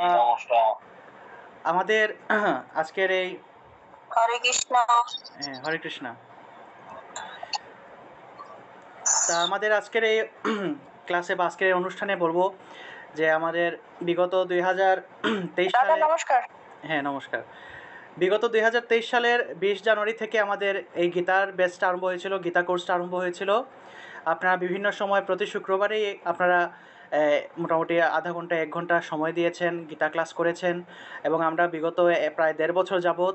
নমস্কার। আমাদের আজকের এই হরে কৃষ্ণ। হরে কৃষ্ণ। তা আমাদের আজকের এই ক্লাসে বা আজকের এই অনুষ্ঠানে বলবো যে আমাদের বিগত 2023 দাদা সালে নমস্কার। হ্যাঁ নমস্কার। বিগত 2023 সালের 20 জানুয়ারি থেকে আমাদের এই গীতার ব্যাচটা আরম্ভ হয়েছিল, গীতা কোর্সটা আরম্ভ হয়েছিল। আপনারা বিভিন্ন সময় প্রতি শুক্রবারেই আপনারা মোটামুটি আধা ঘন্টা 1 ঘন্টা সময় দিয়েছেন, গীতা ক্লাস করেছেন এবং আমরা বিগত প্রায় 1.5 বছর যাবৎ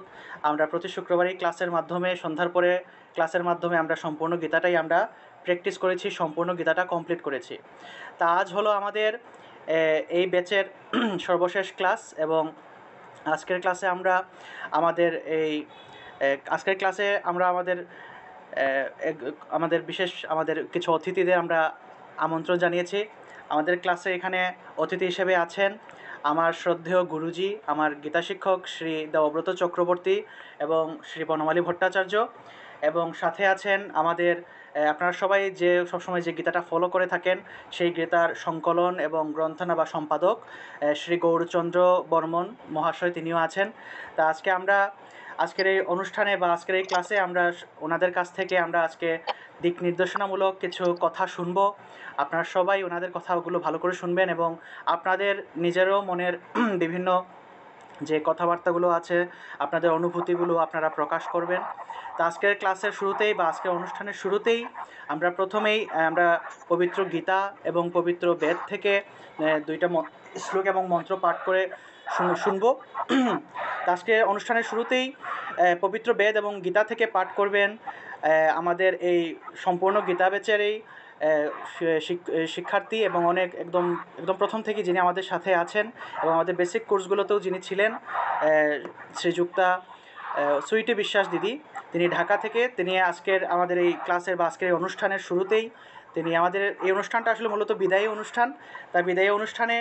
আমরা প্রতি শুক্রবারই ক্লাসের মাধ্যমে সন্ধ্যার পরে ক্লাসের মাধ্যমে আমরা সম্পূর্ণ গীতাটাই আমরা প্র্যাকটিস করেছি, সম্পূর্ণ গীতাটা কমপ্লিট করেছি। তা আজ হলো আমাদের এই ব্যাচের সর্বশেষ ক্লাস এবং আজকের ক্লাসে আমরা আমাদের বিশেষ আমাদের কিছু অতিথিদের আমরা আমন্ত্রণ জানিয়েছি। আমাদের ক্লাসে এখানে অতিথি হিসেবে আছেন আমার শ্রদ্ধেয় গুরুজি, আমার গীতা শিক্ষক শ্রী দেবব্রত চক্রবর্তী এবং শ্রী বনমালী ভট্টাচার্য, এবং সাথে আছেন আমাদের আপনারা সবাই যে সবসময় যে গীতাটা ফলো করে থাকেন সেই গীতার সংকলন এবং গ্রন্থনা বা সম্পাদক শ্রী গৌরচন্দ্র বর্মন মহাশয়, তিনিও আছেন। তা আজকের এই অনুষ্ঠানে বা আজকের এই ক্লাসে আমরা ওনাদের কাছ থেকে আমরা আজকে দিক নির্দেশনামূলক কিছু কথা শুনবো। আপনারা সবাই ওনাদের কথাগুলো ভালো করে শুনবেন এবং আপনাদের নিজেরও মনের বিভিন্ন যে কথাবার্তাগুলো আছে, আপনাদের অনুভূতিগুলো আপনারা প্রকাশ করবেন। তো আজকের ক্লাসের শুরুতেই বা আজকের অনুষ্ঠানের শুরুতেই আমরা প্রথমেই আমরা পবিত্র গীতা এবং পবিত্র বেদ থেকে দুইটা শ্লোক এবং মন্ত্র পাঠ করে শুনব। তো আজকে অনুষ্ঠানের শুরুতেই পবিত্র বেদ এবং গীতা থেকে পাঠ করবেন আমাদের এই সম্পূর্ণ গীতা ব্যাচের এই শিক্ষার্থী এবং একদম প্রথম থেকে যিনি আমাদের সাথে আছেন এবং আমাদের বেসিক কোর্সগুলোতেও যিনি ছিলেন, শ্রীযুক্তা সুইটি বিশ্বাস দিদি। তিনি ঢাকা থেকে, তিনি আজকের আমাদের এই ক্লাসের বা আজকের এই অনুষ্ঠানের শুরুতেই তিনি আমাদের এই অনুষ্ঠানটা আসলে মূলত বিদায়ী অনুষ্ঠান। তাই বিদায়ী অনুষ্ঠানে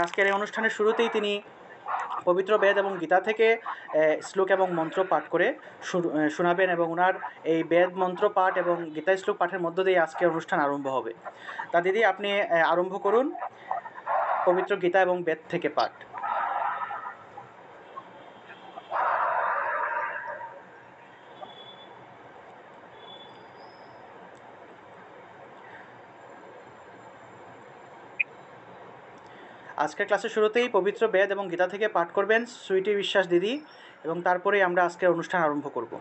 আজকের এই অনুষ্ঠানের শুরুতেই তিনি পবিত্র বেদ এবং গীতা থেকে শ্লোক এবং মন্ত্র পাঠ করে শোনাবেন এবং ওনার এই বেদ মন্ত্র পাঠ এবং গীতা শ্লোক পাঠের মধ্য দিয়ে আজকের অনুষ্ঠান আরম্ভ হবে। তা দিদি, আপনি আরম্ভ করুন পবিত্র গীতা এবং বেদ থেকে পাঠ। আজকের ক্লাসের শুরুতেই পবিত্র বেদ এবং গীতা থেকে পাঠ করবেন সুইটি বিশ্বাস দিদি এবং তারপরেই আমরা আজকের অনুষ্ঠান আরম্ভ করব।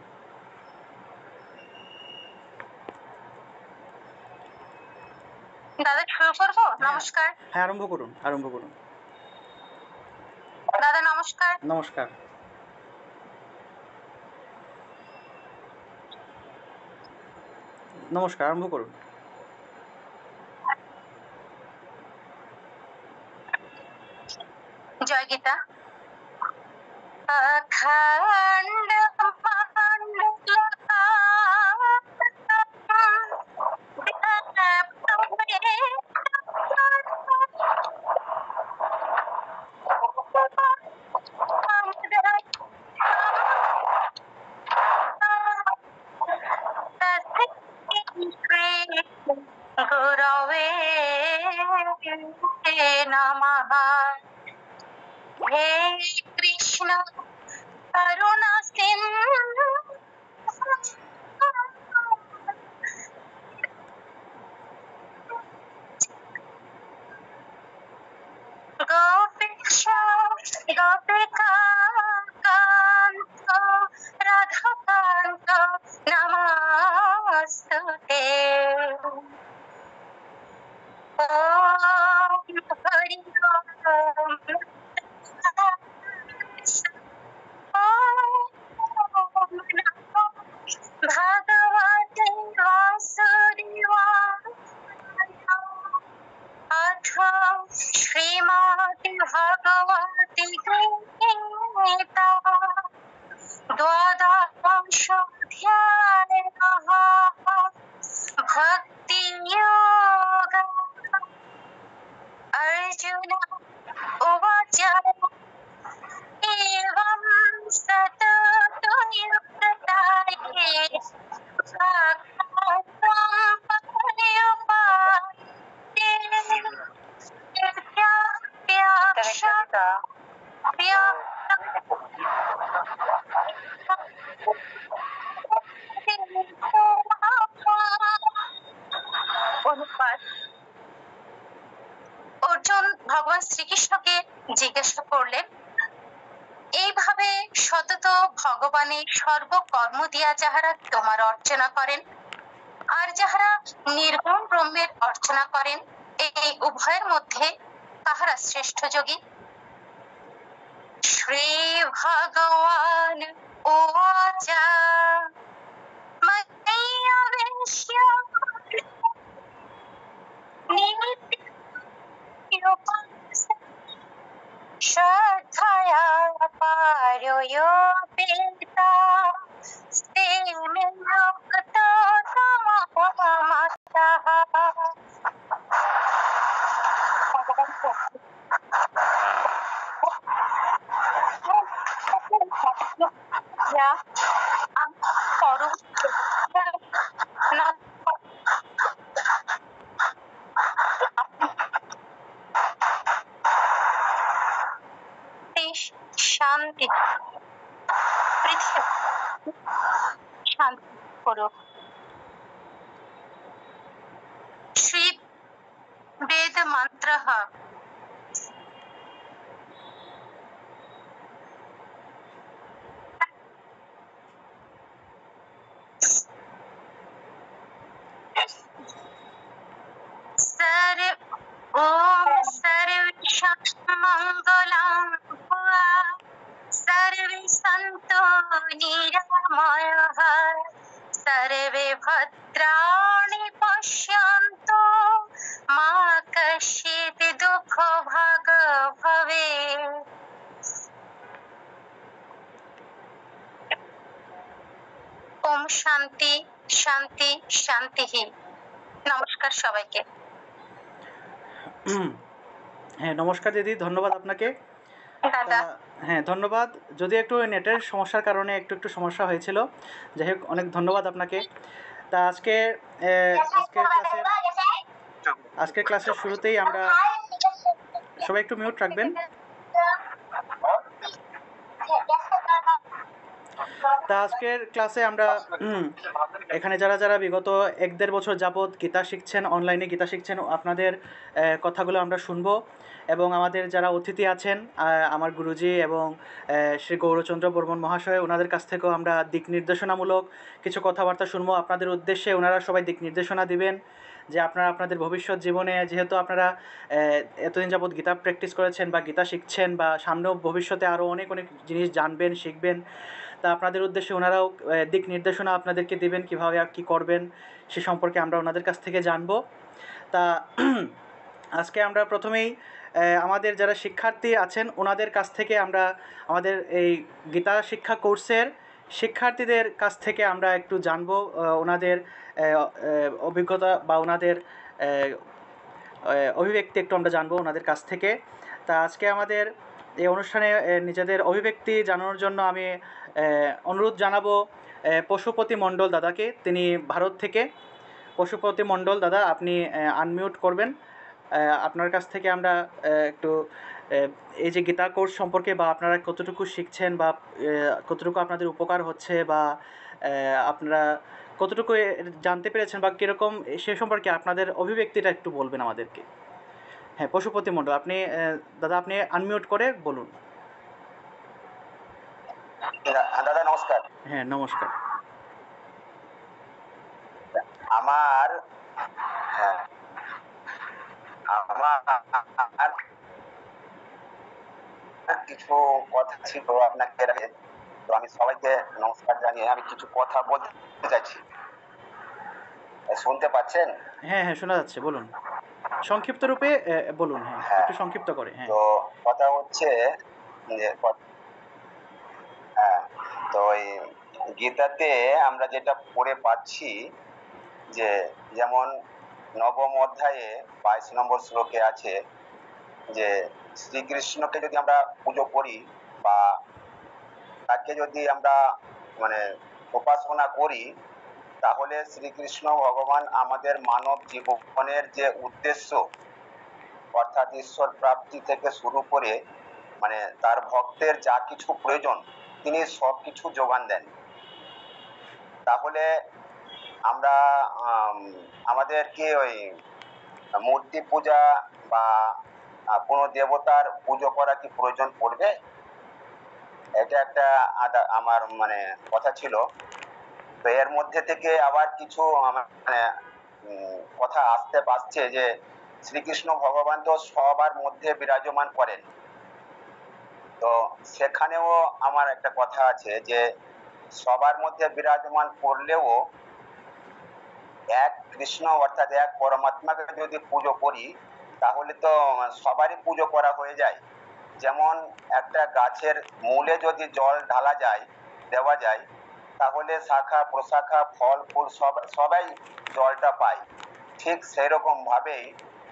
দাদা শুরু করব? নমস্কার। হ্যাঁ, আরম্ভ করুন। দাদা নমস্কার। নমস্কার। নমস্কার, আরম্ভ করুন। জয় গীতা। অখণ্ড গুরবে নমঃ। হে কৃষ্ণ করুণা সিন্ধু গোপীশা গোপিকা কান্ত রাধাকান্ত নমস্তুতে। ওম হরি ওম ভগবতে বাসুদেবায়। अथ श्रीमद् भगवद् गीता द्वादशोऽध्यायः भक्तियोगः। अर्जुन उवाच एवं सततो युक्ताये প্রিয় অনুবাদ অর্জুন ভগবান শ্রীকৃষ্ণকে জিজ্ঞাসা করলেন, এইভাবে সতত ভগবানের সর্বকর্ম দিয়া যাহারা তোমার অর্চনা করেন আর যাহারা নির্গুণ ব্রহ্মের অর্চনা করেন, এই উভয়ের মধ্যে কাহারা শ্রেষ্ঠ যোগী? শ্রী ভগবান উবাচ ময়্যাবেশ্য নিত্যম শ্রদ্ধয়া পারয়োপেতা তে মে ভক্ত তমঃ। যা আমি পরবর্তী শান্তি পৃথিবী শান্তি করুক। শ্রী বেদ মন্ত্র सर्व ओम सर्वेषां मंगलं सर्वे सन्तो निरामयाः सर्वे भद्राणि पश्यन्तु मा कश्चित् दुःखभाग् भवेत्। ओम शांति शांति शांति। নমস্কার সবাইকে। হ্যাঁ, নমস্কার দিদি, ধন্যবাদ আপনাকে। দাদা হ্যাঁ, ধন্যবাদ। যদি একটু নেটের সমস্যার কারণে একটু সমস্যা হয়েছিল, যাই হোক অনেক ধন্যবাদ আপনাকে। তা আজকের ক্লাসের শুরুতেই আমরা সবাই একটু মিউট রাখবেন। তা আজকের ক্লাসে আমরা এখানে যারা বিগত 1-1.5 বছর যাবৎ গীতা শিখছেন, অনলাইনে গীতা শিখছেন, আপনাদের কথাগুলো আমরা শুনবো এবং আমাদের যারা অতিথি আছেন আমার গুরুজি এবং শ্রী গৌরচন্দ্র বর্মন মহাশয়, ওনাদের কাছ থেকেও আমরা দিক নির্দেশনামূলক কিছু কথাবার্তা শুনবো। আপনাদের উদ্দেশ্যে ওনারা সবাই দিক নির্দেশনা দিবেন যে আপনারা আপনাদের ভবিষ্যৎ জীবনে, যেহেতু আপনারা এতদিন যাবৎ গীতা প্র্যাকটিস করেছেন বা গীতা শিখছেন বা সামনেও ভবিষ্যতে আরও অনেক জিনিস জানবেন, শিখবেন, তা আপনাদের উদ্দেশ্যে ওনারাও দিক নির্দেশনা আপনাদেরকে দেবেন কীভাবে কী করবেন সে সম্পর্কে আমরা ওনাদের কাছ থেকে জানবো। তা আজকে আমরা প্রথমেই আমাদের যারা শিক্ষার্থী আছেন ওনাদের কাছ থেকে আমরা আমাদের এই গীতা শিক্ষা কোর্সের শিক্ষার্থীদের কাছ থেকে আমরা একটু জানবো ওনাদের অভিজ্ঞতা বা ওনাদের অভিব্যক্তি একটু আমরা জানবো ওনাদের কাছ থেকে। তা আজকে আমাদের এই অনুষ্ঠানে নিজেদের অভিব্যক্তি জানানোর জন্য আমি অনুরোধ জানাবো পশুপতি মণ্ডল দাদাকে। তিনি ভারত থেকে। পশুপতি মণ্ডল দাদা, আপনি আনমিউট করবেন। আপনার কাছ থেকে আমরা একটু এই যে গীতা কোর্স সম্পর্কে বা আপনারা কতটুকু শিখছেন বা কতটুকু আপনাদের উপকার হচ্ছে বা আপনারা কতটুকু জানতে পেরেছেন বা কীরকম সে সম্পর্কে আপনাদের অভিব্যক্তিটা একটু বলবেন আমাদেরকে। হ্যাঁ, পশুপতি মণ্ডল, আপনি দাদা আপনি আনমিউট করে বলুন। দাদা নমস্কার। হ্যাঁ, নমস্কার। আমার কিছু কথা ছিল আপনাকে, তো আমি সবাইকে নমস্কার জানিয়ে আমি কিছু কথা বলতে চাইছি। শুনতে পাচ্ছেন? হ্যাঁ, শোনা যাচ্ছে, বলুন। সংক্ষিপ্ত রূপে বলুন। হ্যাঁ, একটু সংক্ষিপ্ত করে। হ্যাঁ, তো কথা হচ্ছে যে তো এই গীতাতে আমরা যেটা পড়ে পাচ্ছি যে যেমন নবম অধ্যায়ে 22 নম্বর শ্লোকে আছে যে শ্রীকৃষ্ণকে যদি আমরা পুজো করি বা তাকে যদি আমরা মানে উপাসনা করি, তাহলে শ্রীকৃষ্ণ ভগবান আমাদের মানব জীবনের যে উদ্দেশ্য অর্থাৎ ঈশ্বর প্রাপ্তি থেকে শুরু করে মানে তার ভক্তের যা কিছু প্রয়োজন তিনি সব কিছু যোগান দেন। তাহলে আমরা আমাদের কি ওই মূর্তি পূজা বা কোনো দেবতার পুজো করা কি প্রয়োজন পড়বে? এটা একটা আমার মানে কথা ছিল। তো এর মধ্যে থেকে আবার কিছু মানে কথা আসতে পারছে যে শ্রীকৃষ্ণ ভগবান তো সবার মধ্যে বিরাজমান করেন। তো সেখানেও আমার একটা কথা আছে যে সবার মধ্যে বিরাজমান করলেও এক কৃষ্ণ অর্থাৎ এক পরমাত্মাকে যদি পুজো করি তাহলে তো সবারই পুজো করা হয়ে যায়। যেমন একটা গাছের মূলে যদি জল ঢালা যায়, দেওয়া যায়, তাহলে শাখা প্রশাখা ফল ফুল সবাই জলটা পায়। ঠিক সেরকম ভাবেই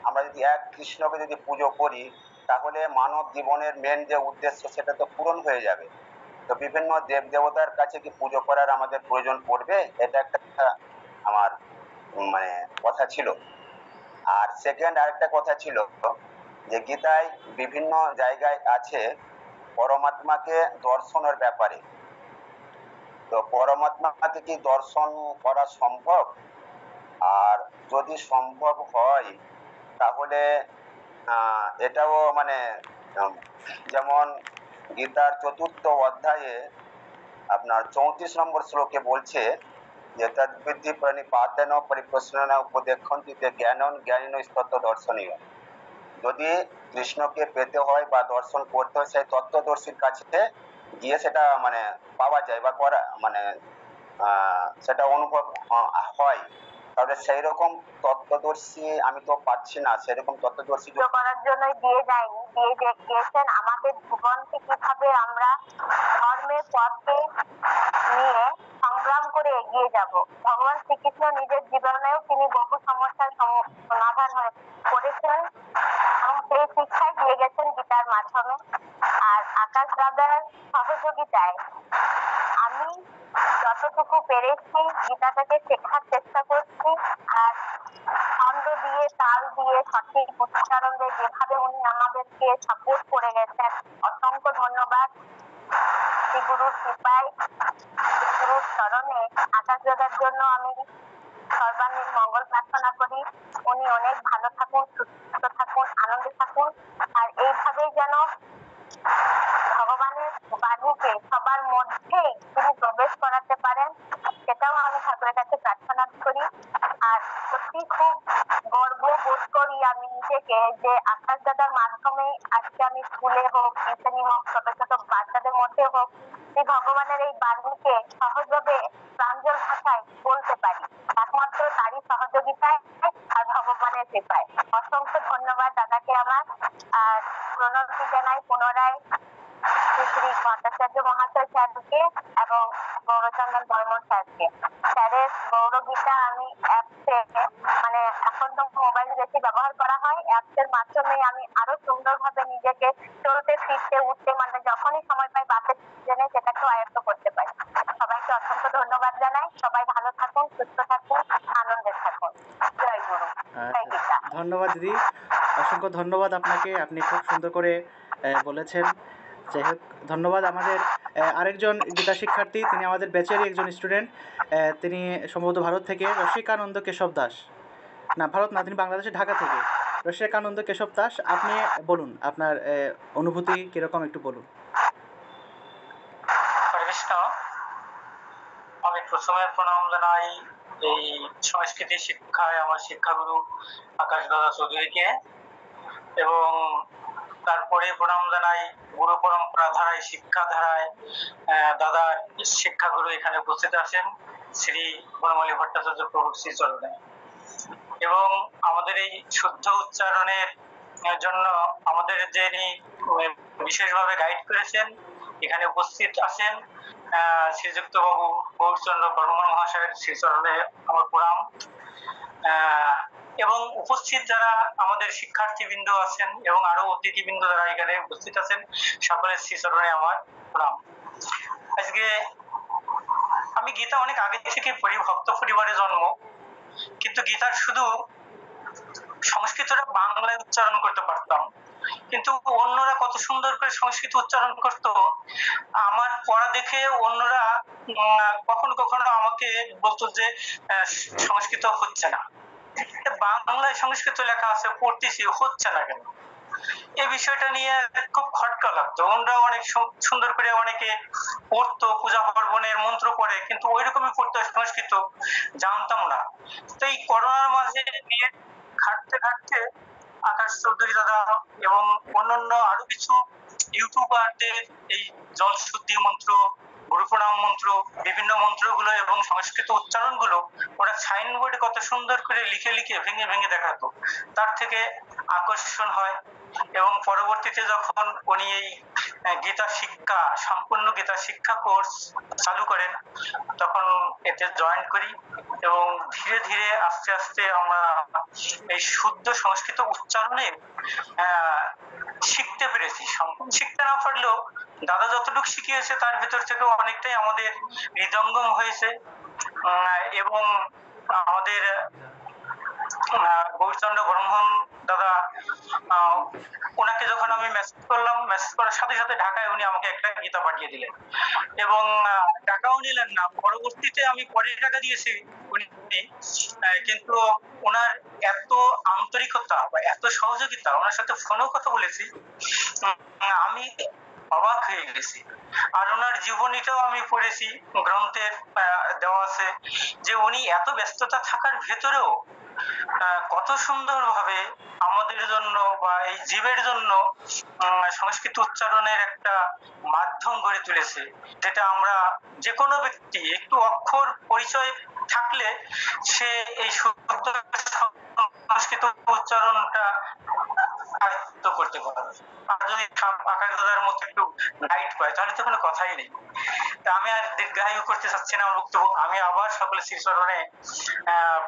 আমরা যদি এক কৃষ্ণকে যদি পুজো করি তাহলে মানব জীবনের মেন যে উদ্দেশ্য সেটা তো পূরণ হয়ে যাবে। তো বিভিন্ন দেব দেবতার কাছে কি পুজো করার আমাদের প্রয়োজন পড়বে? এটা একটা আমার মানে কথা ছিল। আর সেকেন্ড আরেকটা কথা ছিল যে গীতায় বিভিন্ন জায়গায় আছে পরমাত্মাকে দর্শনের ব্যাপারে। তো পরমাত্মাকে কি দর্শন করা সম্ভব? আর যদি সম্ভব হয় তাহলে এটাও মানে যেমন গীতার 4th অধ্যায়ে আপনার 34 নম্বর শ্লোকে বলছে যে তদ্বিদ্ধি প্রণিপাতেন পরিপ্রশ্ন উপদেক্ষন্তিতে জ্ঞানন জ্ঞানীন তত্ত্ব দর্শনীয়। যদি কৃষ্ণকে পেতে হয় বা দর্শন করতে হয় সেই তত্ত্বদর্শীর কাছে গিয়ে সেটা মানে পাওয়া যায় বা করা মানে সেটা অনুভব হয়। তাহলে সেই রকম তত্ত্বদর্শী আমি তো পাচ্ছি না, সেরকম তত্ত্বদর্শী করার জন্য দিয়ে যায়নি, দিয়ে গিয়েছেন আমাদের জীবনকে কিভাবে আমরা ধর্মের পথে নিয়ে সংগ্রাম করে এগিয়ে যাব। ভগবান শ্রীকৃষ্ণ নিজের জীবনেও তিনি বহু সমস্যার সমাধান করেছেন এবং সেই শিক্ষাই দিয়ে গেছেন গীতার মাধ্যমে। আর আকাশ দাদার সহযোগিতায় আমি যতটুকু পেরেছি গীতাটাকে শেখার চেষ্টা করছি। আর ছন্দ দিয়ে তাল দিয়ে সঠিক উচ্চারণ দিয়ে যেভাবে উনি আমাদেরকে সাপোর্ট করে গেছেন, অসংখ্য ধন্যবাদ। শ্রীগুরুর কৃপায় শ্রীগুরুর চরণে আকাশ দাদার জন্য আমি সর্বাঙ্গীন মঙ্গল প্রার্থনা করি। উনি অনেক ভালো থাকুন, সুস্থ থাকুন, আনন্দে থাকুন। আর এইভাবেই যেন ভগবানের বাণীকে সবার মধ্যেই তিনি প্রবেশ করাতে পারেন, সেটাও আমি ঠাকুরের কাছে প্রার্থনা করি। আর সত্যি খুব গর্ব বোধ করি আমি নিজেকে যে আকাশ দাদার মাধ্যমে আজকে আমি স্কুলে হোক, টিউশনি হোক, ছোট ছোট বাচ্চাদের মধ্যে হোক, এই ভগবানের এই বাণীকে সহজভাবে প্রাঞ্জল ভাষায় বলতে পারি, একমাত্র তারই সহযোগিতায় আর ভগবানের কৃপায়। অসংখ্য ধন্যবাদ দাদাকে আমার। আর প্রণতি জানাই পুনরায় শ্রী ভট্টাচার্য মহাশয় স্যারকে এবং গৌরচন্দন বর্মন স্যারকে। স্যারের গৌরগীতা আমি অ্যাপসে মানে এখন তো মোবাইল বেশি ব্যবহার করা হয়, অ্যাপসের মাধ্যমে আমি আরো সুন্দরভাবে নিজেকে চলতে ফিরতে উঠতে মানে যখনই সময় পাই বাসে ট্রেনে সেটাকেও আয়ত্ত করতে পারি। সবাইকে অসংখ্য ধন্যবাদ জানাই। সবাই ভালো থাকুন, সুস্থ থাকুন, আনন্দে থাকুন। জয় গুরু, জয় গীতা। ধন্যবাদ দিদি, অসংখ্য ধন্যবাদ আপনাকে। আপনি খুব সুন্দর করে বলেছেন। যাই হোক, ধন্যবাদ। আমাদের আরেকজন গীতা শিক্ষার্থী, তিনি আমাদের ব্যাচেরই একজন স্টুডেন্ট, তিনি সম্ভবত ভারত থেকে, রসিকানন্দ কেশব দাস। না, ভারত না, তিনি বাংলাদেশের ঢাকা থেকে। রসিকানন্দ কেশব দাস, আপনি বলুন আপনার অনুভূতি কীরকম, একটু বলুন। আমি প্রথমে প্রণাম জানাই এই সংস্কৃতি শিক্ষায় আমার শিক্ষাগুরু আকাশ দাদা চৌধুরীকে, এবং তারপরে প্রণাম জানাই গুরু পরম্পরা ধারায় শিক্ষা ধারায় দাদার শিক্ষাগুরু এখানে উপস্থিত আছেন শ্রী বনমালী ভট্টাচার্য প্রভুর শ্রীচরণে। এবং আমাদের এই শুদ্ধ উচ্চারণের জন্য আমাদের যিনি বিশেষভাবে গাইড করেছেন, এখানে উপস্থিত আছেন শ্রীযুক্ত বাবু গৌরচন্দ্র বর্মন মহাশয়ের শ্রীচরণে আমার প্রণাম। এবং উপস্থিত যারা আমাদের শিক্ষার্থীবৃন্দ আছেন এবং আরো অতিথিবৃন্দ যারা এখানে উপস্থিত আছেন, সকলের শ্রীচরণে আমার প্রণাম। আজকে আমি গীতা অনেক আগে থেকে পড়ি, ভক্ত পরিবারে জন্ম, কিন্তু গীতার শুধু সংস্কৃতটা বাংলায় উচ্চারণ করতে পারতাম, কিন্তু অন্যরা কত সুন্দর করে সংস্কৃত উচ্চারণ করতো, আমার পড়া দেখে অন্যরা কখনো কখনো আমাকে বলতো যে সংস্কৃত হচ্ছে না, বাংলায় সংস্কৃত লেখা আছে পড়তেছি, হচ্ছে না কেন? এই বিষয়টা নিয়ে খুব খটকা লাগতো। ওনারা অনেক সুন্দর করে অনেকে পড়তো, পূজা পার্বণের মন্ত্র পড়ে, কিন্তু ওই রকমই পড়তো সংস্কৃত, জানতাম না। তো এই করোনার মাঝে নিয়ে ঘাটতে ঘাটতে আকাশ চৌধুরী দাদা এবং অন্যান্য আরো কিছু ইউটিউবারদের এই জল শুদ্ধি মন্ত্র, গুরু প্রণাম মন্ত্র, বিভিন্ন মন্ত্রগুলো এবং সংস্কৃত উচ্চারণগুলো ওরা সাইনবোর্ডে কত সুন্দর করে লিখে লিখে ভেঙে ভেঙে দেখাতো, তার থেকে আকর্ষণ হয়। এবং পরবর্তীতে যখন উনি এই গীতা শিক্ষা, সম্পূর্ণ গীতা শিক্ষা কোর্স চালু করেন, তখন এতে জয়েন করি এবং ধীরে ধীরে আস্তে আস্তে আমরা এই শুদ্ধ সংস্কৃত উচ্চারণে শিখতে পেরেছি। সম্পূর্ণ শিখতে না পারলেও দাদা যতটুকু শিখিয়েছে তার ভেতর থেকে অনেকটাই আমাদের হৃদয়ঙ্গম হয়েছে। এবং আমাদের গৌরচন্দ্র ব্রহ্মণ দাদা, ওনাকে যখন আমি মেসেজ করলাম, মেসেজ করার সাথে সাথে ঢাকায় উনি আমাকে একটা গীতা পাঠিয়ে দিলেন এবং টাকাও নিলেন না। পরবর্তীতে আমি পরের টাকা দিয়েছি উনি, কিন্তু ওনার এত আন্তরিকতা বা এত সহযোগিতা, ওনার সাথে ফোনেও কথা বলেছি, আমি অবাক হয়ে গেছি। আর ওনার জীবনীটাও আমি পড়েছি, গ্রন্থের দেওয়া আছে যে উনি এত ব্যস্ততা থাকার ভেতরেও কত সুন্দরভাবে আমাদের জন্য বা এই জীবের জন্য সংস্কৃত উচ্চারণের একটা মাধ্যম গড়ে তুলেছে, যেটা আমরা যে কোনো ব্যক্তি একটু অক্ষর পরিচয় থাকলে সে এই শুদ্ধ সংস্কৃত উচ্চারণটা আয়ত্ত করতে পারবে। আর যদি আকাশ দাদার মতো একটু গাইড পায় তাহলে তো কোনো কথাই নেই। তা আমি আর দীর্ঘায়ু করতে চাচ্ছি না বক্তব্য। আমি আবার সকলে শ্রীচরণে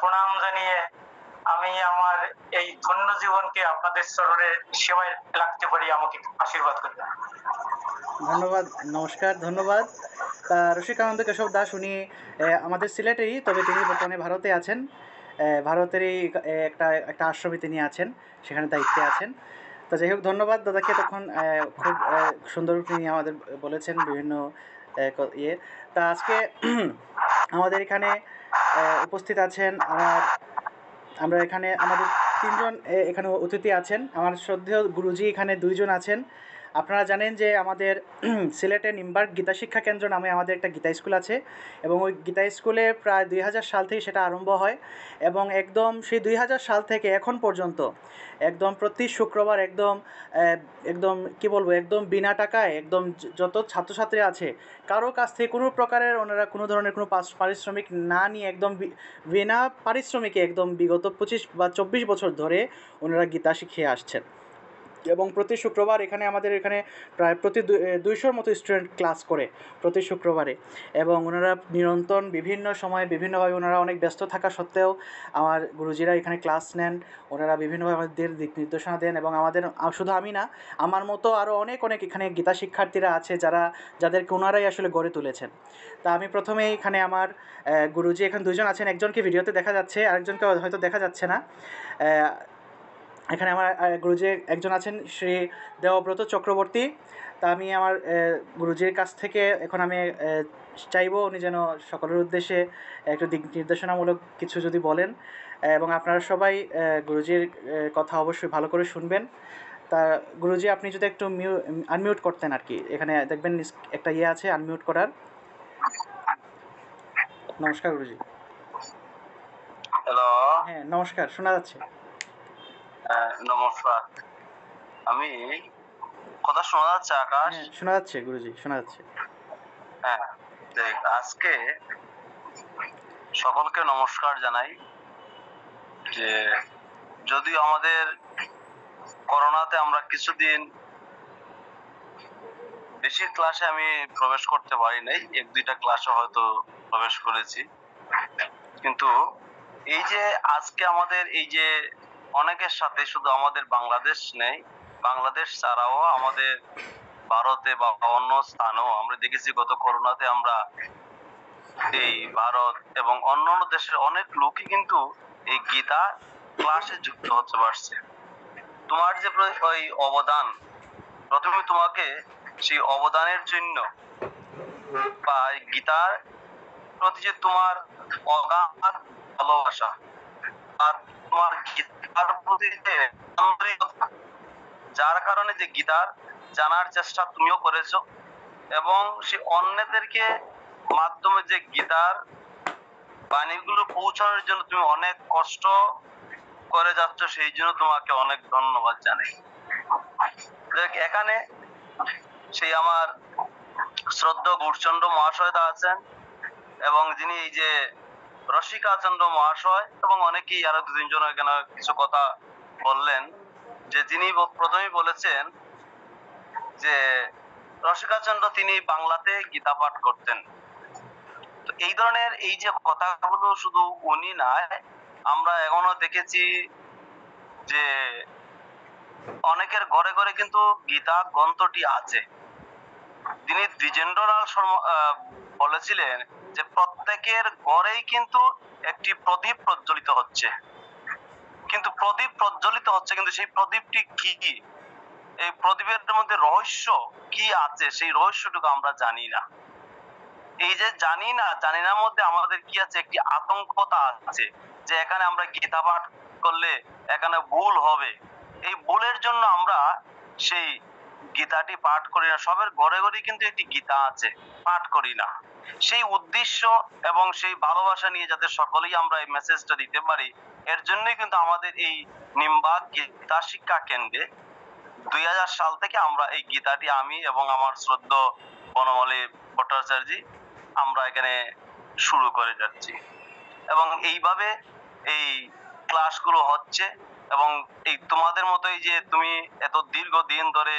প্রণাম জানিয়ে আমি আমার এই ধন্য জীবনকে আপনাদের চরণে সেবায় লাগতে পারি, আমাকে আশীর্বাদ করবেন। ধন্যবাদ, নমস্কার, ধন্যবাদ। রসিকানন্দ কেশব দাস উনি আমাদের সিলেটেরই, তবে তিনি বর্তমানে ভারতে আছেন। ভারতেরই একটা একটা আশ্রমে তিনি আছেন, সেখানে দায়িত্বে আছেন। তো যাই হোক, ধন্যবাদ দাদাকে। তখন খুব সুন্দর তিনি আমাদের বলেছেন বিভিন্ন ইয়ে। তা আজকে আমাদের এখানে উপস্থিত আছেন আমরা এখানে আমাদের তিনজন এখানে অতিথি আছেন। আমার শ্রদ্ধেয় গুরুজি এখানে দুইজন আছেন। আপনারা জানেন যে আমাদের সিলেটে নিমবার্গ গীতা শিক্ষা কেন্দ্র নামে আমাদের একটা গীতা স্কুল আছে, এবং ওই গীতা স্কুলে প্রায় 2000 সাল থেকে সেটা আরম্ভ হয়, এবং একদম সেই 2000 সাল থেকে এখন পর্যন্ত একদম প্রতি শুক্রবার একদম কী বলবো, একদম বিনা টাকায় একদম যত ছাত্রছাত্রী আছে কারো কাছ থেকে কোনো প্রকারের ওনারা কোনো ধরনের কোনো পারিশ্রমিক না নিয়ে একদম বিনা পারিশ্রমিকে একদম বিগত 25 বা 24 বছর ধরে ওনারা গীতা শিখিয়ে আসছেন। এবং প্রতি শুক্রবার আমাদের এখানে প্রায় প্রতি 200-র মতো স্টুডেন্ট ক্লাস করে প্রতি শুক্রবারে, এবং ওনারা নিরন্তর বিভিন্ন সময় বিভিন্নভাবে ওনারা অনেক ব্যস্ত থাকা সত্ত্বেও আমার গুরুজিরা এখানে ক্লাস নেন। ওনারা বিভিন্নভাবে আমাদের দিক নির্দেশনা দেন, এবং শুধু আমি না, আমার মতো আরও অনেক এখানে গীতা শিক্ষার্থীরা আছে যাদেরকে ওনারাই আসলে গড়ে তুলেছেন। তা আমি প্রথমেই এখানে আমার গুরুজি এখানে দুজন আছেন, একজনকে ভিডিওতে দেখা যাচ্ছে, আরেকজনকে হয়তো দেখা যাচ্ছে না। এখানে আমার গুরুজি একজন আছেন শ্রী দেবব্রত চক্রবর্তী। তা আমি আমার গুরুজির কাছ থেকে এখন আমি চাইবো উনি যেন সকলের উদ্দেশ্যে একটু দিক নির্দেশনামূলক কিছু যদি বলেন, এবং আপনারা সবাই গুরুজির কথা অবশ্যই ভালো করে শুনবেন। তা গুরুজি, আপনি যদি একটু আনমিউট করতেন আর কি, এখানে দেখবেন একটা ইয়ে আছে আনমিউট করার। নমস্কার গুরুজি। হ্যালো। হ্যাঁ, নমস্কার, শোনা যাচ্ছে। নমস্কার। আমি কথা শোনা যাচ্ছে আকাশ? হ্যাঁ, শোনা যাচ্ছে গুরুজি, শোনা যাচ্ছে। হ্যাঁ, দেখ, আজকে সকলকে নমস্কার জানাই। যে যদিও আমাদের করোনাতে আমরা কিছুদিন বেশি ক্লাসে আমি প্রবেশ করতে পারি নাই, 1-2টা ক্লাসে হয়তো প্রবেশ করেছি, কিন্তু এই যে আজকে আমাদের এই যে অনেকের সাথে, শুধু আমাদের বাংলাদেশ নেই, বাংলাদেশ ছাড়াও আমাদের ভারতে বা অন্য স্থানেও আমরা দেখেছি গত করোনাতে আমরা এই ভারত এবং অন্যান্য দেশের অনেক লোকই কিন্তু এই গীতা ক্লাসে যুক্ত হতে পারছে। তোমার যে ওই অবদান, প্রথমে তোমাকে সেই অবদানের জন্য বা গীতার প্রতি যে তোমার অগাধ ভালোবাসা আর তোমার গীতার প্রতি যে আন্তরিকতা, যার কারণে যে গীতার জানার চেষ্টা তুমিও করেছো এবং সে অন্যদেরকে মাধ্যমে যে গীতার বাণীগুলো পৌঁছানোর জন্য তুমি অনেক কষ্ট করে যাচ্ছ, সেই জন্য তোমাকে অনেক ধন্যবাদ জানাই। এখানে সেই আমার শ্রদ্ধা গৌরচন্দ্র মহাশয়দা আছেন এবং যিনি এই যে রসিকাচন্দ্র মহাশয় এবং অনেকেই আরো দু তিনজন এখানে কিছু কথা বললেন, যে যিনি প্রথমেই বলেছেন যে রসিকাচন্দ্র তিনি বাংলাতে গীতা পাঠ করতেন। তো এই ধরনের এই যে কথাগুলো শুধু উনি নয়, আমরা এখনো দেখেছি যে অনেকের ঘরে ঘরে কিন্তু গীতা গ্রন্থটি আছে। তিনি দ্বিজেন্দ্রলাল বলেছিলেন যে প্রত্যেকের ঘরেই কিন্তু একটি প্রদীপ প্রজ্বলিত হচ্ছে, কিন্তু প্রদীপ প্রজ্বলিত হচ্ছে, কিন্তু সেই প্রদীপটি কি, এই প্রদীপের মধ্যে রহস্য কি আছে, সেই রহস্যটুকু আমরা জানি না। এই যে জানি না মধ্যে আমাদের কি আছে, একটি আতঙ্কতা আছে যে এখানে আমরা গীতা পাঠ করলে এখানে ভুল হবে। এই ভুলের জন্য আমরা সেই গীতাটি পাঠ করি না। সবের ঘরে ঘরে কিন্তু একটি গীতা আছে, পাঠ করি না। সেই উদ্দেশ্য এবং সেই ভালোবাসা নিয়ে যাতে সকলেই আমরা এই মেসেজটা দিতে পারি, এর জন্যই কিন্তু আমাদের এই নিমবাগ গীতা শিক্ষা কেন্দ্রে 2000 সাল থেকে আমরা এই গীতাটি আমি এবং আমার শ্রদ্ধা বনমালী ভট্টাচার্য আমরা এখানে শুরু করে যাচ্ছি এবং এইভাবে এই ক্লাসগুলো হচ্ছে। এবং এই তোমাদের মতোই যে তুমি এত দীর্ঘদিন ধরে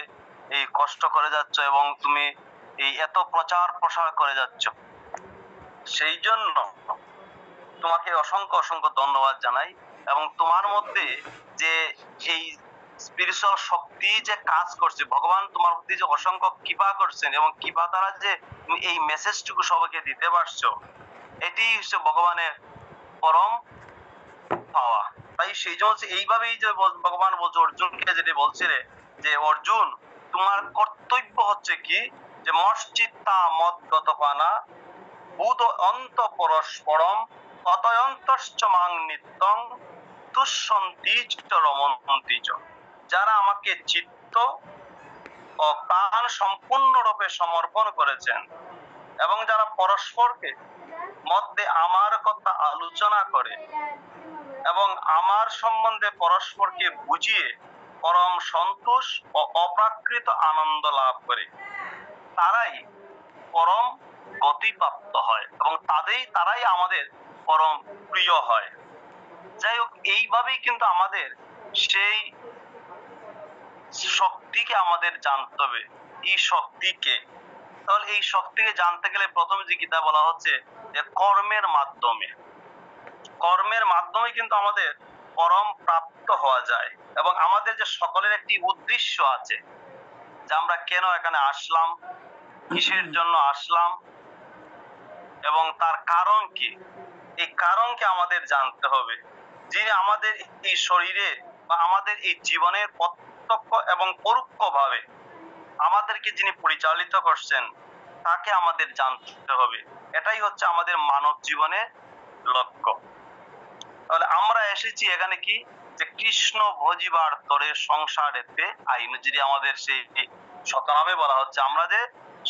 এই কষ্ট করে যাচ্ছ এবং তুমি এই এত প্রচার প্রসার করে যাচ্ছ, সেই জন্য তোমাকে অসংখ্য অসংখ্য ধন্যবাদ জানাই। এবং তোমার মধ্যে যে এই স্পিরিচুয়াল শক্তি যে কাজ করছে, ভগবান তোমার প্রতি যে অসংখ্য কৃপা করছেন এবং কৃপা দ্বারা যে তুমি এই মেসেজটুকু সবাইকে দিতে পারছো, এটি হচ্ছে ভগবানের পরম পাওয়া। তাই সেই জন্য এইভাবেই যে ভগবান বলছে অর্জুনকে, যেটি বলছিলে যে অর্জুন তোমার কর্তব্য হচ্ছে কি, যে মশ্চিত্তা মদগত পানা ভূত অন্ত পরস্পরম অতয়ন্তশ্চ মাং নিত্যং তুষ্যন্তি চ রমন্তি চ। যারা আমাকে চিত্ত ও প্রাণ সম্পূর্ণরূপে সমর্পণ করেছেন এবং যারা পরস্পরকে মধ্যে আমার কথা আলোচনা করে এবং আমার সম্বন্ধে পরস্পরকে বুঝিয়ে পরম সন্তোষ ও অপ্রাকৃত আনন্দ লাভ করে, তারাই পরম গতিপ্রাপ্ত হয় এবং তারাই আমাদের পরম প্রিয় হয়। যাই হোক, এইভাবেই কিন্তু আমাদের সেই শক্তিকে আমাদের জানতে হবে। এই শক্তিকে, তাহলে এই শক্তিকে জানতে গেলে প্রথমে যে গীতা বলা হচ্ছে যে কর্মের মাধ্যমে কিন্তু আমাদের পরম প্রাপ্ত হওয়া যায়। এবং আমাদের যে সকলের একটি উদ্দেশ্য আছে, যে আমরা কেন এখানে আসলাম, কিসের জন্য আসলাম এবং তার কারণ কি, এই কারণকে আমাদের জানতে হবে। যিনি আমাদের এই শরীরে বা আমাদের এই জীবনের প্রত্যক্ষ এবং পরোক্ষ ভাবে আমাদেরকে যিনি পরিচালিত করছেন, তাকে আমাদের জানতে হবে। এটাই হচ্ছে আমাদের মানব জীবনের লক্ষ্য। তাহলে আমরা এসেছি এখানে কি, যে কৃষ্ণ ভজিবার তরে সংসারেতে আইন, যদি আমাদের সেই শতনামে বলা হচ্ছে আমরা যে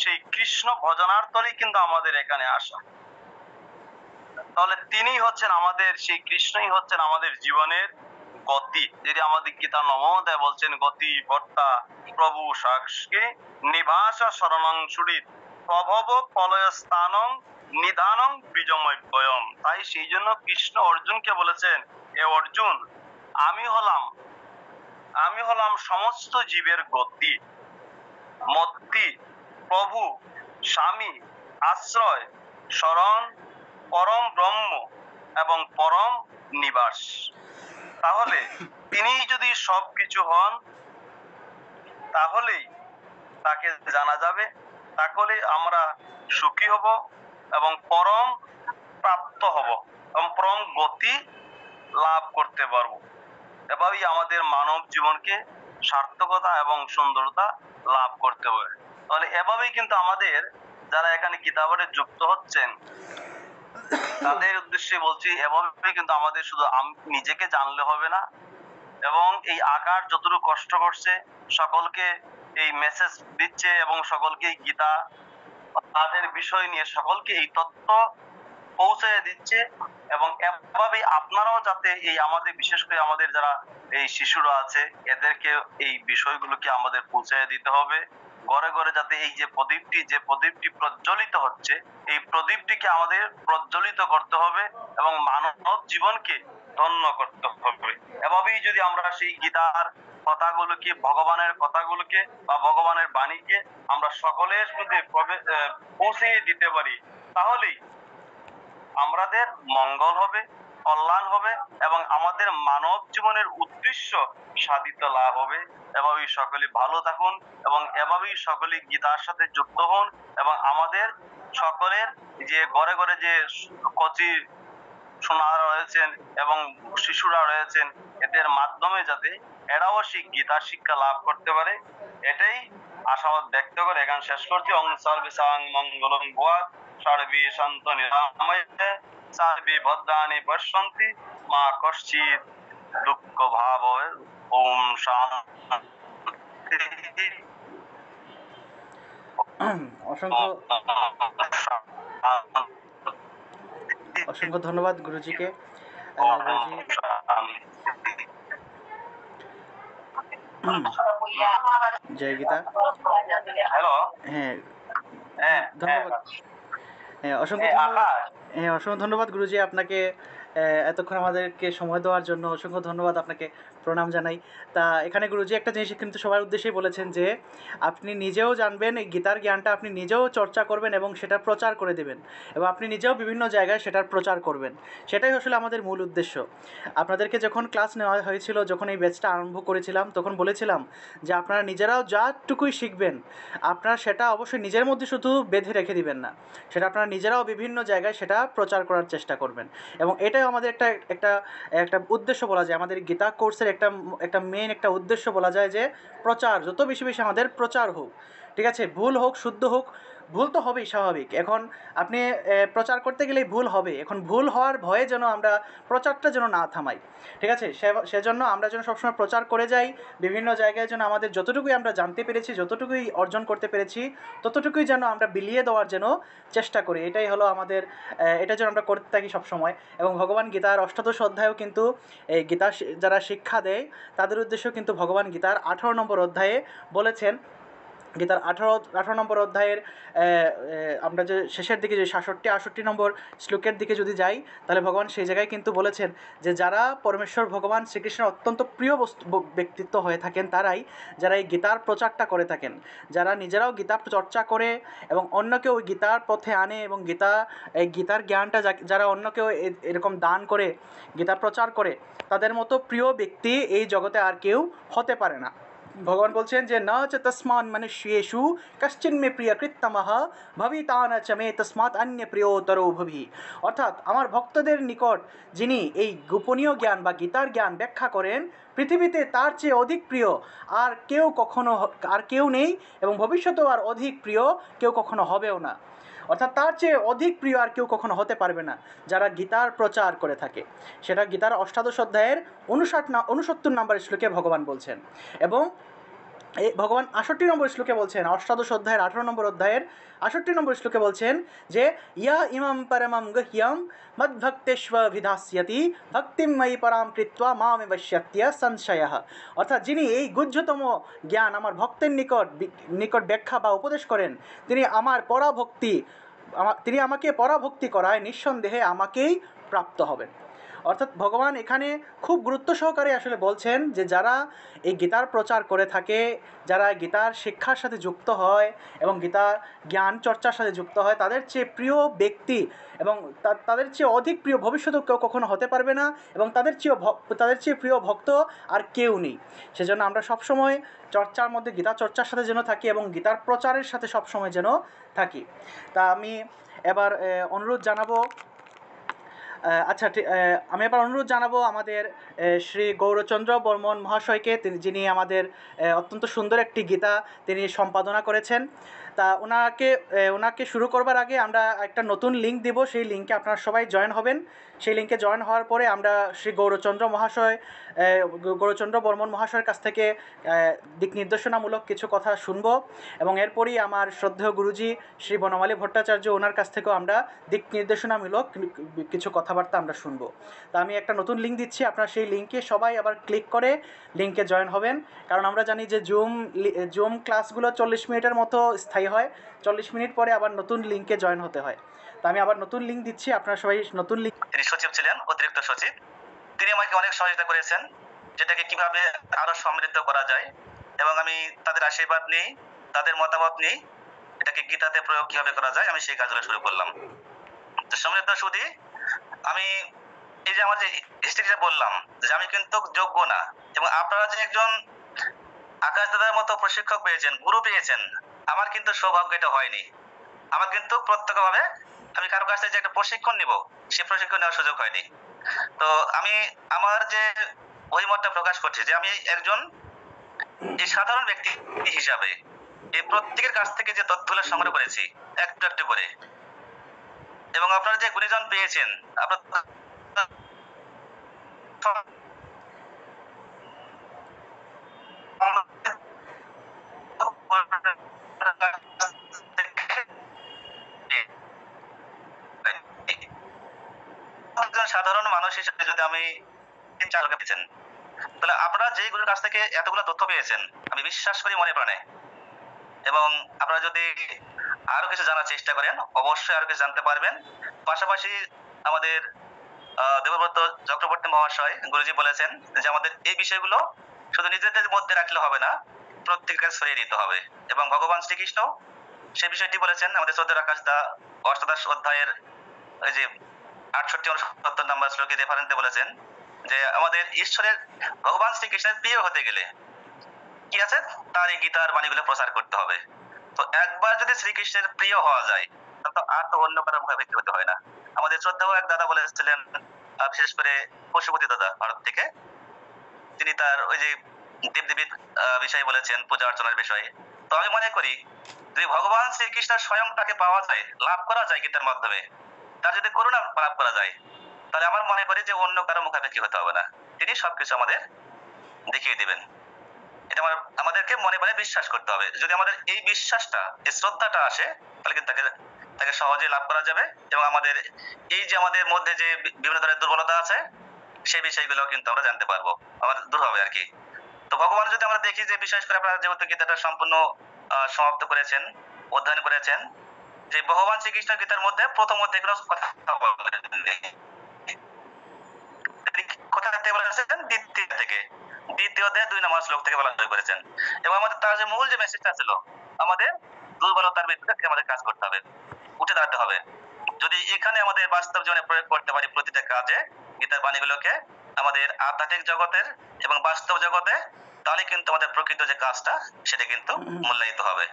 সেই কৃষ্ণ ভজনার তরেই কিন্তু আমাদের এখানে আসা। তাহলে তিনি হচ্ছেন আমাদের, সেই কৃষ্ণই হচ্ছেন আমাদের জীবনের গতি। যদি আমাদের গীতা নবমোদয় বলছেন গতি বর্তা প্রভু সাক্ষী নিবাসা শরণং সুরিত প্রভব প্রলয় স্থানং নিধানং বিজময় বয়ম। তাই সেই জন্য কৃষ্ণ অর্জুনকে বলেছেন, এ অর্জুন, আমি হলাম সমস্ত জীবের গতি, মত্তি, প্রভু, স্বামী, আশ্রয়, শরণ, পরম ব্রহ্ম এবং পরম নিবাস। তাহলে তিনি যদি সবকিছু হন, তাহলেই তাকে জানা যাবে, তাহলে আমরা সুখী হব এবং পরম প্রাপ্ত হব এবং পরম গতি লাভ করতে পারবো। এভাবেই আমাদের মানব জীবনকে সার্থকতা এবং সুন্দরতা লাভ করতে হবে। তাহলে এভাবেই কিন্তু আমাদের যারা এখানে কিতাবে যুক্ত হচ্ছেন তাদের উদ্দেশ্যে বলছি, এভাবেই কিন্তু আমাদের শুধু নিজেকে জানলে হবে না, এবং এই আকার যতটুকু কষ্ট করছে সকলকে এই মেসেজ দিচ্ছে এবং সকলকে এই গীতা তাদের বিষয় নিয়ে সকলকে এই তথ্য পৌঁছে দিচ্ছে, এবং এভাবেই আপনারাও যাতে এই আমাদের বিশেষ করে আমাদের যারা এই শিশুরা আছে এদেরকে এই বিষয়গুলোকে আমাদের পৌঁছে দিতে হবে। ঘরে ঘরে যাতে এই যে প্রদীপটি প্রজ্বলিত হচ্ছে এই প্রদীপটিকে আমাদের প্রজ্বলিত করতে হবে এবং মানব জীবনকে ধন্য করতে হবে। এভাবেই যদি আমরা সেই গীতার কথাগুলোকে, ভগবানের কথাগুলোকে বা ভগবানের বাণীকে আমরা সকলের মধ্যে পৌঁছে দিতে পারি, তাহলেই আমাদের মঙ্গল হবে, কল্যাণ হবে এবং আমাদের মানব জীবনের উদ্দেশ্য সাধিত লাভ হবে। এভাবেই সকলে ভালো থাকুন এবং এভাবেই সকলে গীতার সাথে যুক্ত হন, এবং আমাদের সকলের যে ঘরে ঘরে যে কচি সোনারা রয়েছেন এবং শিশুরা রয়েছেন এদের মাধ্যমে যাতে এরাও গীতার শিক্ষা লাভ করতে পারে, এটাই আশাবাদ ব্যক্ত করে এখানে শেষ করছি। ওং সর্বেষাং মঙ্গলং ভুয়াৎ, সর্বে সন্তু নিরাময়ে, সর্বে ভদ্রাণি পশ্যন্তি, মা কশ্চিৎ দুঃখ ভাব। ওম শান্তি। অসংখ্য অসংখ্য ধন্যবাদ গুরুজিকে। গুরুজি জয় গীতা। হ্যালো, হ্যাঁ হ্যাঁ ধন্যবাদ। হ্যাঁ অসংখ্য ধন্যবাদ। হ্যাঁ অসংখ্য ধন্যবাদ গুরুজি আপনাকে এতক্ষণ আমাদেরকে সময় দেওয়ার জন্য অসংখ্য ধন্যবাদ, আপনাকে প্রণাম জানাই। তা এখানে গুরুজি একটা জিনিস কিন্তু সবার উদ্দেশ্যেই বলেছেন যে আপনি নিজেও জানবেন, এই গীতার জ্ঞানটা আপনি নিজেও চর্চা করবেন এবং সেটা প্রচার করে দেবেন, এবং আপনি নিজেও বিভিন্ন জায়গায় সেটার প্রচার করবেন। সেটাই আসলে আমাদের মূল উদ্দেশ্য। আপনাদেরকে যখন ক্লাস নেওয়া হয়েছিল, যখন এই ব্যাচটা আরম্ভ করেছিলাম, তখন বলেছিলাম যে আপনারা নিজেরাও যাটুকুই শিখবেন আপনারা সেটা অবশ্যই নিজের মধ্যে শুধু বেঁধে রেখে দিবেন না, সেটা আপনারা নিজেরাও বিভিন্ন জায়গায় সেটা প্রচার করার চেষ্টা করবেন। এবং এটাই আমাদের একটা একটা একটা উদ্দেশ্য বলা যায়, আমাদের গীতা কোর্সের একটা মেন একটা উদ্দেশ্য বলা যায় যে প্রচার, যত বেশি বেশি আমাদের প্রচার হোক, ঠিক আছে? ভুল হোক শুদ্ধ হোক, ভুল তো হবেই স্বাভাবিক। এখন আপনি প্রচার করতে গেলেই ভুল হবে, এখন ভুল হওয়ার ভয়ে যেন আমরা প্রচারটা যেন না থামাই, ঠিক আছে? সেজন্য আমরা যেন সবসময় প্রচার করে যাই বিভিন্ন জায়গায়, যেন আমাদের যতটুকুই আমরা জানতে পেরেছি, যতটুকুই অর্জন করতে পেরেছি, ততটুকুই যেন আমরা বিলিয়ে দেওয়ার যেন চেষ্টা করি। এটাই হলো আমাদের, এটা যেন আমরা করতে থাকি সবসময়। এবং ভগবান গীতার অষ্টাদশ অধ্যায়েও কিন্তু এই গীতা যারা শিক্ষা দেয় তাদের উদ্দেশ্যেও কিন্তু ভগবান গীতার 18 নম্বর অধ্যায়ে বলেছেন, গীতার 18 নম্বর অধ্যায়ের আমরা যে শেষের দিকে যে 67-68 নম্বর শ্লোকের দিকে যদি যাই, তাহলে ভগবান সেই জায়গায় কিন্তু বলেছেন যে যারা পরমেশ্বর ভগবান শ্রীকৃষ্ণের অত্যন্ত প্রিয় ব্যক্তিত্ব হয়ে থাকেন তারাই যারা এই গীতার প্রচারটা করে থাকেন, যারা নিজেরাও গীতা চর্চা করে এবং অন্যকেও ওই গীতার পথে আনে, এবং এই গীতার জ্ঞানটা যারা অন্যকেও এরকম দান করে, গীতা প্রচার করে, তাদের মতো প্রিয় ব্যক্তি এই জগতে আর কেউ হতে পারে না। ভগবান বলছেন যে ন চ তস্মান মনুষ্যেষু কশ্চিন মে প্রিয় কৃত্তমঃ ভবিতা ন চ মে তস্মাৎ অন্য প্রিয়তরো ভুবি। অর্থাৎ আমার ভক্তদের নিকট যিনি এই গোপনীয় জ্ঞান বা গীতার জ্ঞান ব্যাখ্যা করেন, পৃথিবীতে তার চেয়ে অধিক প্রিয় আর কেউ নেই, এবং ভবিষ্যতেও আর অধিক প্রিয় কেউ কখনো হবেও না। অর্থাৎ তার চেয়ে অধিক প্রিয় আর কেউ কখনো হতে পারবে না যারা গীতার প্রচার করে থাকে। সেটা গীতার অষ্টাদশ অধ্যায়ের 69 নম্বর শ্লোকে ভগবান বলছেন। এবং এই ভগবান 68 নম্বর শ্লোকে বলছেন, অষ্টাদশ অধ্যায়ের 18 নম্বর অধ্যায়ের 68 নম্বর শ্লোকে বলছেন যে ইয়া ইমাম পরমম গহ্যম মদ্ভক্তেষ্বভিধাস্যতি ভক্তিম ময়ি পরাম কৃত্বা মামে বশ্যত্য সংশয়ঃ। অর্থাৎ যিনি এই গুহ্যতম জ্ঞান আমার ভক্তের নিকট ব্যাখ্যা বা উপদেশ করেন, তিনি আমাকে পরাভক্তি করায় নিঃসন্দেহে আমাকেই প্রাপ্ত হবেন। অর্থাৎ ভগবান এখানে খুব গুরুত্ব সহকারে আসলে বলছেন যে যারা এই গীতার প্রচার করে থাকে, যারা গীতার শিক্ষার সাথে যুক্ত হয় এবং গীতার জ্ঞান চর্চার সাথে যুক্ত হয়, তাদের চেয়ে প্রিয় ব্যক্তি এবং তাদের চেয়ে অধিক প্রিয় ভবিষ্যতেও কেউ কখনো হতে পারবে না, এবং তাদের চেয়ে প্রিয় ভক্ত আর কেউ নেই। সেজন্য আমরা সবসময় চর্চার মধ্যে, গীতা চর্চার সাথে যেন থাকি এবং গীতার প্রচারের সাথে সবসময় যেন থাকি। তা আমি এবার অনুরোধ জানাবো আচ্ছা আমি এবার অনুরোধ জানাবো আমাদের শ্রী গৌরচন্দ্র বর্মন মহাশয়কে, যিনি আমাদের অত্যন্ত সুন্দর একটি গীতা তিনি সম্পাদনা করেছেন। তা ওনাকে শুরু করবার আগে আমরা একটা নতুন লিঙ্ক দিব, সেই লিঙ্কে আপনারা সবাই জয়েন হবেন। সেই লিঙ্কে জয়েন হওয়ার পরে আমরা শ্রী গৌরচন্দ্র বর্মন মহাশয়ের কাছ থেকে দিক নির্দেশনামূলক কিছু কথা শুনবো, এবং এরপরই আমার শ্রদ্ধেয় গুরুজি শ্রী বনমালী ভট্টাচার্য, ওনার কাছ থেকেও আমরা দিক নির্দেশনামূলক কিছু কথাবার্তা আমরা শুনবো। তা আমি একটা নতুন লিঙ্ক দিচ্ছি, আপনারা সেই লিঙ্কে সবাই আবার ক্লিক করে লিঙ্কে জয়েন হবেন। কারণ আমরা জানি যে জুম ক্লাসগুলো 40 মিনিটের মতো স্থায়ী হয়, 40 মিনিট পরে আবার নতুন লিঙ্কে জয়েন হতে হয়। তা আমি আবার নতুন লিঙ্ক দিচ্ছি, আপনারা সবাই নতুন লিঙ্ক। তিনি সচিব ছিলেন, অতিরিক্ত সচিব। তিনি আমাকে অনেক সহযোগিতা করেছেন যেটাকে কিভাবে আরো সমৃদ্ধ করা যায়, এবং আমি তাদের আশীর্বাদ নিই, তাদের মতামত নিই, এটাকে গীতাতে প্রয়োগ কিভাবে করা যায়, আমি সেই কাজগুলো শুরু করলাম। তো সমৃদ্ধ সুধী, আমি এই যে আমার যে হিস্ট্রিটা বললাম যে আমি কিন্তু যোগ্য না, এবং আপনারা যে একজন আকাশ দাদার মতো প্রশিক্ষক পেয়েছেন, গুরু পেয়েছেন, আমার কিন্তু সৌভাগ্য এটা হয়নি। আমার কিন্তু প্রত্যক্ষভাবে আমি কারো কাছ থেকে যে একটা প্রশিক্ষণ নিব, সে প্রশিক্ষণ নেওয়ার সুযোগ হয়নি। তো আমি আমার যে অভিমতটা প্রকাশ করছি যে আমি একজন এই সাধারণ ব্যক্তি হিসাবে এই প্রত্যেকের কাছ থেকে যে তথ্যগুলো সংগ্রহ করেছি একটু একটু করে, এবং আপনারা যে গুণীজন পেয়েছেন, আপনার সাধারণ মানুষ হিসেবে যদি আমি চালকে পেয়েছেন, তাহলে আপনারা যে গুলোর কাছ থেকে এতগুলো তথ্য পেয়েছেন, আমি বিশ্বাস করি মনে প্রাণে, এবং আপনারা যদি আরো কিছু জানার চেষ্টা করেন অবশ্যই আরো কিছু জানতে পারবেন। পাশাপাশি আমাদের দেবব্রত চক্রবর্তী মহাশয় গুরুজি বলেছেন যে আমাদের এই বিষয়গুলো শুধু নিজেদের মধ্যে রাখলে হবে না, প্রত্যেকের ছড়িয়ে দিতে হবে, এবং ভগবান শ্রীকৃষ্ণ সেই বিষয়টি বলেছেন আমাদের শ্রদ্ধেয় আকাশ দা অষ্টাদশ অধ্যায়ের ওই যে 68-69 নম্বর শ্লোকে রেফারেন্সে বলেছেন যে আমাদের ঈশ্বরের ভগবান শ্রীকৃষ্ণের প্রিয় হতে গেলে কি আছে, তার এই গীতার বাণীগুলো প্রচার করতে হবে। তো একবার যদি শ্রীকৃষ্ণের প্রিয় হওয়া যায়, তাহলে তো আর তো অন্য কারো মুখাপেক্ষি হতে হয় না। আমাদের শ্রদ্ধেয় এক দাদা বলেছিলেন, বিশেষ করে পশুপতি দাদা ভারত থেকে, তিনি তার ওই যে দেবদেবীর বিষয়ে বলেছেন, পূজা অর্চনার বিষয়ে। তো আমি মনে করি যদি ভগবান শ্রীকৃষ্ণের স্বয়ং তাকে পাওয়া যায়, লাভ করা যায় গীতার মাধ্যমে, তার যদি করুণা লাভ করা যায়, তাহলে আমার মনে করি যে অন্য কারো মুখাপেক্ষি হতে হবে না, তিনি সবকিছু আমাদের দেখিয়ে দিবেন। এটা আমাদেরকে মনে মনে বিশ্বাস করতে হবে। যদি আমাদের এই বিশ্বাসটা, এই শ্রদ্ধাটা আসে, তাহলে কিন্তু তাকে সহজে লাভ করা যাবে, এবং আমাদের এই যে আমাদের মধ্যে যে বিভিন্ন ধরনের দুর্বলতা আছে সেই বিষয়গুলো কিন্তু আমরা জানতে পারবো, আমাদের দূর হবে আর কি। তো ভগবান যদি আমরা দেখি যে বিশেষ করে আপনারা যেহেতু গীতাটা সম্পূর্ণ সমাপ্ত করেছেন, অধ্যয়ন করেছেন, যে ভগবান শ্রীকৃষ্ণ গীতার মধ্যে প্রথম অধ্যায়ে কোনো কথা বলেননি, কোথা থেকে বলেছেন, দ্বিতীয় অধ্যায়ে 2 নম্বর শ্লোক থেকে বলা করেছেন। এবং আমাদের তার যে মূল যে মেসেজটা ছিল, আমাদের দুর্বলতার বিরুদ্ধে আমাদের কাজ করতে হবে, উঠে দাঁড়াতে হবে। যদি এখানে আমাদের বাস্তব জীবনে প্রয়োগ করতে পারি প্রতিটা কাজে গীতার বাণীগুলোকে, আমাদের আধ্যাত্মিক জগতের এবং বাস্তব জগতে, তাহলে কিন্তু আমাদের প্রকৃত যে কাজটা সেটা কিন্তু মূল্যায়িত হবে,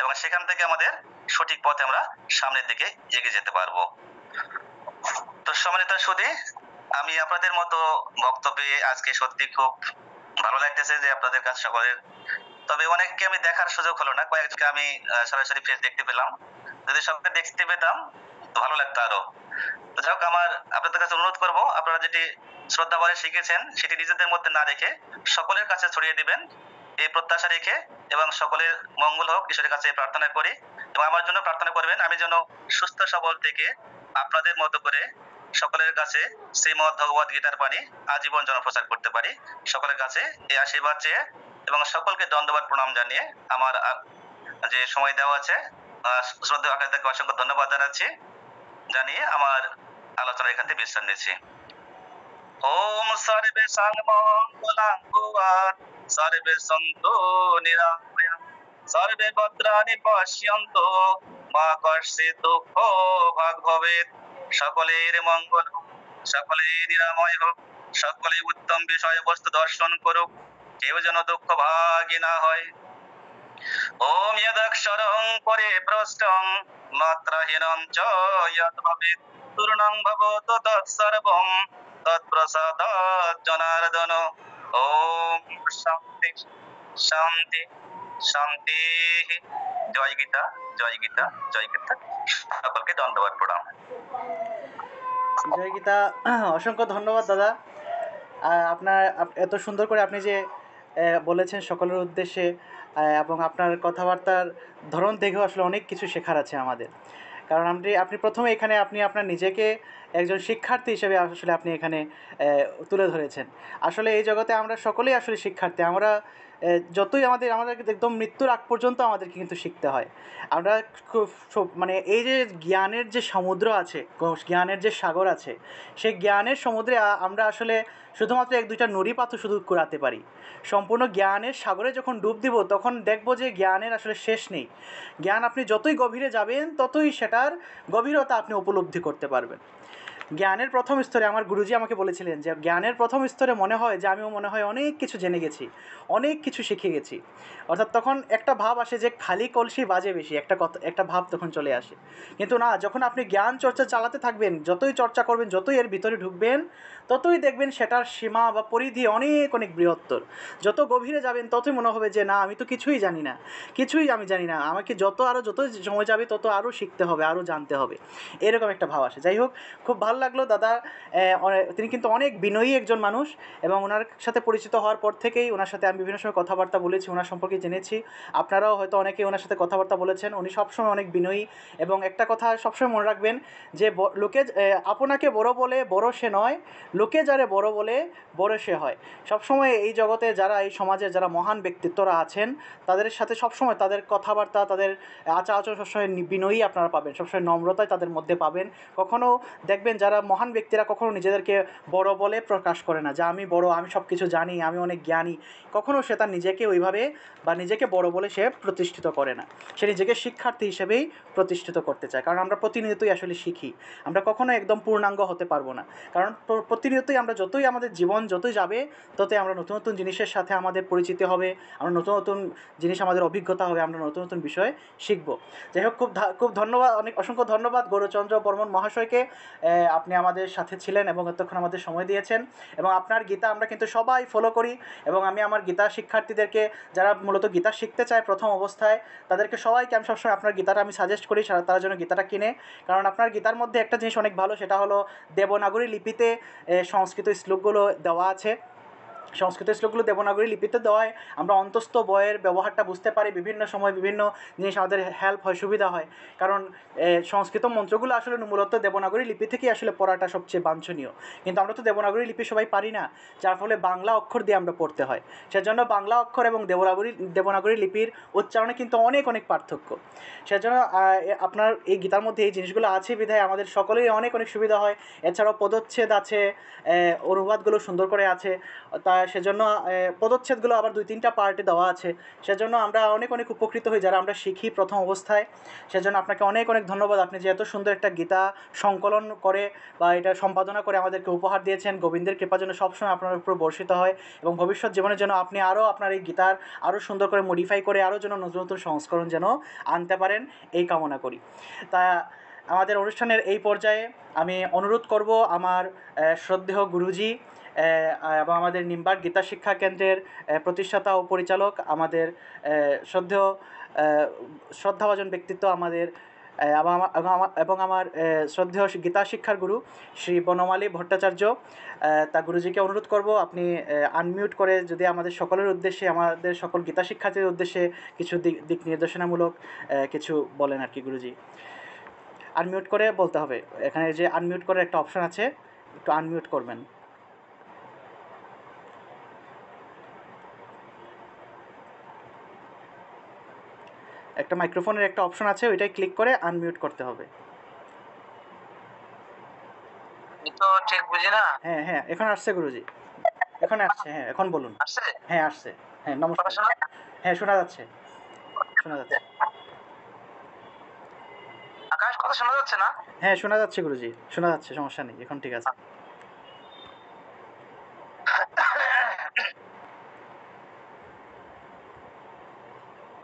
এবং সেখান থেকে আমাদের সঠিক পথে আমরা সামনের দিকে এগিয়ে যেতে পারবো। তো সম্মানিত সুধী, আমি আপনাদের মতো ভক্ত পেয়ে আজকে সত্যি খুব ভালো লাগতেছে যে আপনাদের কাছে সকলের। তবে অনেককে আমি দেখার সুযোগ হলো না, কয়েকজনকে আমি সরাসরি ফেস দেখতে পেলাম। যদি সবকে দেখতে পেতাম তো ভালো লাগতো আরো। তো যাই হোক, আমার আপনাদের কাছে অনুরোধ করবো, আপনারা যেটি শ্রদ্ধা ভরে শিখেছেন সেটি নিজেদের মধ্যে না রেখে সকলের কাছে ছড়িয়ে দিবেন, এই প্রত্যাশা রেখে, এবং সকলের মঙ্গল হোক ঈশ্বরের কাছে প্রার্থনা করি। এবং আমার জন্য প্রার্থনা করবেন, আমি যেন সুস্থ সবল থেকে আপনাদের মতো করে সকলের কাছে শ্রীমদ ভগবত গীতার বাণী আজীবন যেন প্রচার করতে পারি। সকলের কাছে এই আশীর্বাদ চেয়ে এবং সকলকে দণ্ডবাদ প্রণাম জানিয়ে আমার যে সময় দেওয়া আছে শ্রদ্ধেয় আকাশ দাকে অসংখ্য ধন্যবাদ জানিয়ে আমার আলোচনা এখান থেকে বিশ্রাম নিচ্ছি। ওম সর্বে সর্বমঙ্গলাঙ্গুয়াৎ সর্বে সন্তু নিরাময়া সর্বে ভদ্রাণি পশ্যন্তু মা কশ্চিৎ দুঃখ ভাগ ভবেৎ। সকলের মঙ্গল হোক, সকলের নিরাময় হোক, সকলে উত্তম বিষয়বস্তু দর্শন করুক, কেউ যেন দুঃখ ভাগী না হয়। ওম যদক্ষরং পরে প্রষ্টং মাত্রাহীনং চ যৎ ভবেৎ পূর্ণং ভবতু তৎসর্বং তৎপ্রসাদাৎ জনার্দন। ওম শান্তি শান্তি শান্তি। জয় গীতা, জয় গীতা, জয় গীতা। সকলকে ধন্যবাদ, প্রণাম। জয় গীতা। অসংখ্য ধন্যবাদ দাদা। আপনার এত সুন্দর করে আপনি যে বলেছেন সকলের উদ্দেশ্যে, এবং আপনার কথাবার্তার ধরন দেখেও আসলে অনেক কিছু শেখার আছে আমাদের। কারণ আপনি প্রথমে এখানে আপনি আপনার নিজেকে একজন শিক্ষার্থী হিসেবে আসলে আপনি এখানে তুলে ধরেছেন। আসলে এই জগতে আমরা সকলেই আসলে শিক্ষার্থী। আমরা যতই আমাদের একদম মৃত্যুর আগ পর্যন্ত আমাদেরকে কিন্তু শিখতে হয়। আমরা মানে এই যে জ্ঞানের যে সমুদ্র আছে, জ্ঞানের যে সাগর আছে, সেই জ্ঞানের সমুদ্রে আমরা আসলে শুধুমাত্র এক দুইটা নুড়ি পাথর শুধু কুড়াতে পারি। সম্পূর্ণ জ্ঞানের সাগরে যখন ডুব দিব তখন দেখব যে জ্ঞানের আসলে শেষ নেই। জ্ঞান আপনি যতই গভীরে যাবেন ততই সেটার গভীরতা আপনি উপলব্ধি করতে পারবেন। জ্ঞানের প্রথম স্তরে আমার গুরুজি আমাকে বলেছিলেন যে জ্ঞানের প্রথম স্তরে মনে হয় যে আমিও মনে হয় অনেক কিছু জেনে গেছি, অনেক কিছু শিখে গেছি। অর্থাৎ তখন একটা ভাব আসে যে খালি কলসি বাজে বেশি, একটা ভাব তখন চলে আসে। কিন্তু না, যখন আপনি জ্ঞান চর্চা চালাতে থাকবেন, যতই চর্চা করবেন, যতই এর ভিতরে ঢুকবেন, ততই দেখবেন সেটার সীমা বা পরিধি অনেক অনেক বৃহত্তর। যত গভীরে যাবেন ততই মনে হবে যে না, আমি তো কিছুই জানি না, আমি জানি না, আমাকে যত সময় যাবে তত আরও শিখতে হবে, আরও জানতে হবে, এরকম একটা ভাব আসে। যাই হোক, খুব ভালো লাগলো দাদা। তিনি কিন্তু অনেক বিনয়ী একজন মানুষ, এবং ওনার সাথে পরিচিত হওয়ার পর থেকেই ওনার সাথে আমি বিভিন্ন সময় কথাবার্তা বলেছি, ওনার সম্পর্কে জেনেছি। আপনারাও হয়তো অনেকেই ওনার সাথে কথাবার্তা বলেছেন। উনি সবসময় অনেক বিনয়ী, এবং একটা কথা সবসময় মনে রাখবেন যে লোকে আপনাকে বড় বলে বড় সে নয়, লোকে যারে বড় বলে বড় সে হয়। সবসময় এই জগতে যারা, এই সমাজে যারা মহান ব্যক্তিত্বরা আছেন, তাদের সাথে সবসময় তাদের কথাবার্তা, তাদের আচার আচরণ সবসময় বিনয়ী আপনারা পাবেন, সবসময় নম্রতায় তাদের মধ্যে পাবেন। কখনও দেখবেন যারা মহান ব্যক্তিরা কখনও নিজেদেরকে বড় বলে প্রকাশ করে না, যে আমি বড়, আমি সব কিছু জানি, আমি অনেক জ্ঞানী। কখনও সে তার নিজেকে ওইভাবে বা নিজেকে বড় বলে সে প্রতিষ্ঠিত করে না। সে নিজেকে শিক্ষার্থী হিসেবেই প্রতিষ্ঠিত করতে চায়। কারণ আমরা প্রতিনিয়তই আসলে শিখি, আমরা কখনো একদম পূর্ণাঙ্গ হতে পারবো না। কারণ প্রতিনিয়তই আমরা যতই আমাদের জীবন যতই যাবে, ততই আমরা নতুন নতুন জিনিসের সাথে আমাদের পরিচিতি হবে, আমরা নতুন নতুন জিনিস, আমাদের অভিজ্ঞতা হবে, আমরা নতুন নতুন বিষয় শিখব। যাই হোক, খুব ধন্যবাদ, অসংখ্য ধন্যবাদ গৌরচন্দ্র বর্মন মহাশয়কে। আপনি আমাদের সাথে ছিলেন এবং এতক্ষণ আমাদের সময় দিয়েছেন, এবং আপনার গীতা আমরা কিন্তু সবাই ফলো করি। এবং আমি আমার গীতা শিক্ষার্থীদেরকে, যারা মূলত গীতা শিখতে চায় প্রথম অবস্থায়, তাদেরকে সবাইকে আমি সবসময় আপনার গীতাটা আমি সাজেস্ট করি তারা যেন গীতাটা কিনে। কারণ আপনার গীতার মধ্যে একটা জিনিস অনেক ভালো, সেটা হলো দেবনাগরী লিপিতে সংস্কৃত শ্লোকগুলো দেওয়া আছে। সংস্কৃত শ্লোকগুলো দেবনাগরী লিপিতে দেওয়ায় আমরা অন্তস্থ বইয়ের ব্যবহারটা বুঝতে পারি, বিভিন্ন সময় বিভিন্ন জিনিস আমাদের হেল্প হয়, সুবিধা হয়। কারণ সংস্কৃত মন্ত্রগুলো আসলে মূলত দেবনাগরী লিপি থেকেই আসলে পড়াটা সবচেয়ে বাঞ্ছনীয়। কিন্তু আমরা তো দেবনাগরী লিপি সবাই পারি না, যার ফলে বাংলা অক্ষর দিয়ে আমরা পড়তে হয়। সেজন্য বাংলা অক্ষর এবং দেবনাগরী লিপির উচ্চারণে কিন্তু অনেক অনেক পার্থক্য। সেজন্য আপনার এই গীতার মধ্যে এই জিনিসগুলো আছে বিধায় আমাদের সকলেরই অনেক অনেক সুবিধা হয়। এছাড়াও পদচ্ছেদ আছে, অনুবাদগুলো সুন্দর করে আছে। সেজন্য পদচ্ছেদগুলো আবার 2-3টা পার্টে দেওয়া আছে। সেজন্য আমরা অনেক অনেক উপকৃত হই যারা আমরা শিখি প্রথম অবস্থায়। সেজন্য আপনাকে অনেক অনেক ধন্যবাদ, আপনি যে এত সুন্দর একটা গীতা সংকলন করে বা এটা সম্পাদনা করে আমাদেরকে উপহার দিয়েছেন। গোবিন্দের কৃপা যেন সবসময় আপনার উপর বর্ষিত হয়, এবং ভবিষ্যৎ জীবনের জন্য আপনি আরও আপনার এই গীতার আরও সুন্দর করে মডিফাই করে আরও যেন নতুন নতুন সংস্করণ যেন আনতে পারেন, এই কামনা করি। তা আমাদের অনুষ্ঠানের এই পর্যায়ে আমি অনুরোধ করব আমার শ্রদ্ধেয় গুরুজি এবং আমাদের নিমবাগ গীতা শিক্ষা কেন্দ্রের প্রতিষ্ঠাতা ও পরিচালক, আমাদের শ্রদ্ধাভাজন ব্যক্তিত্ব, আমাদের এবং আমার শ্রদ্ধেয় গীতা শিক্ষার গুরু শ্রী বনমালী ভট্টাচার্য, তা গুরুজিকে অনুরোধ করব আপনি আনমিউট করে যদি আমাদের সকলের উদ্দেশ্যে, আমাদের সকল গীতা শিক্ষার্থীদের উদ্দেশ্যে কিছু দিক নির্দেশনামূলক কিছু বলেন আর কি। গুরুজি, আনমিউট করে বলতে হবে, এখানে যে আনমিউট করার একটা অপশন আছে, একটু আনমিউট করবেন। একটা মাইক্রোফোনের একটা অপশন আছে, ওইটাই ক্লিক করে আনমিউট করতে হবে। তো ঠিক বুঝি না। হ্যাঁ হ্যাঁ, এখন আসছে গুরুজি, এখন আসছে। হ্যাঁ, এখন বলুন। আসছে? হ্যাঁ আসছে। হ্যাঁ, নমস্কার। হ্যাঁ, শোনা যাচ্ছে, শোনা যাচ্ছে। আকাশ কথা শোনা যাচ্ছে না? হ্যাঁ, শোনা যাচ্ছে গুরুজি, শোনা যাচ্ছে, সমস্যা নেই, এখন ঠিক আছে।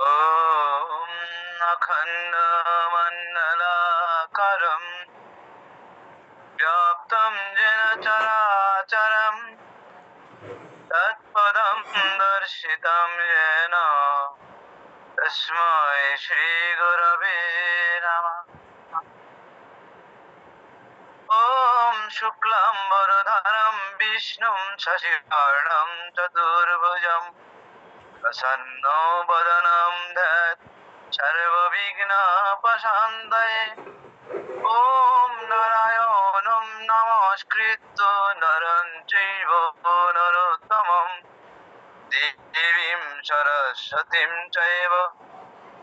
ও मण्डलाकारम् व्याप्तं येन चराचरम् तत्पदं दर्शितं येन तस्मै श्रीगुरवे नमः। ॐ शुक्लाम्बरधरं विष्णुं शशिवर्णं चतुर्भुजं प्रसन्नो वदनं ध्यात् सर्वविघ्नोपशान्तये। ॐ नारायणं नमस्कृत्य नरं चैव नरोत्तमं देवीं सरस्वतीं चैव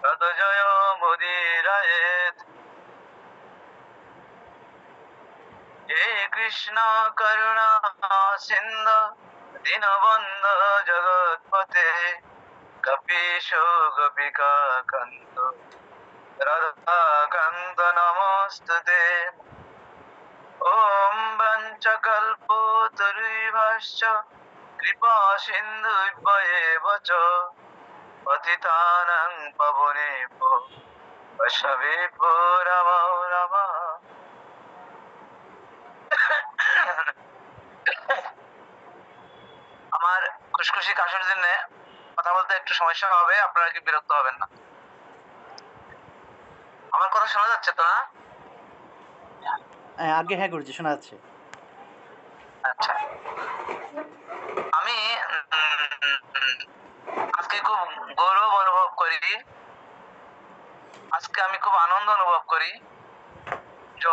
ततो मुदीरयेत्। हे कृष्ण करुणा सिन्धु दीनबन्धु जगत्पते कपीशो गोपिका कान्त राधाकान्त नमोऽस्तुते। ॐ वञ्चकल्पतरुभ्यश्च कृपा सिन्धुभ्येव च पतितानां पावनेभ्यो वैष्णवेभ्यो नमो नमः। আমার খুশখুশি কাশির জন্য কথা বলতে একটু সমস্যা হবে, আপনারা কি বিরক্ত হবেন না? আমার কথা শোনা যাচ্ছে তো না? আগে হ্যাঁ গুরুজি, শোনা যাচ্ছে। আচ্ছা, আমি আজকে খুব গৌরব অনুভব করি, আজকে আমি খুব আনন্দ অনুভব করি যে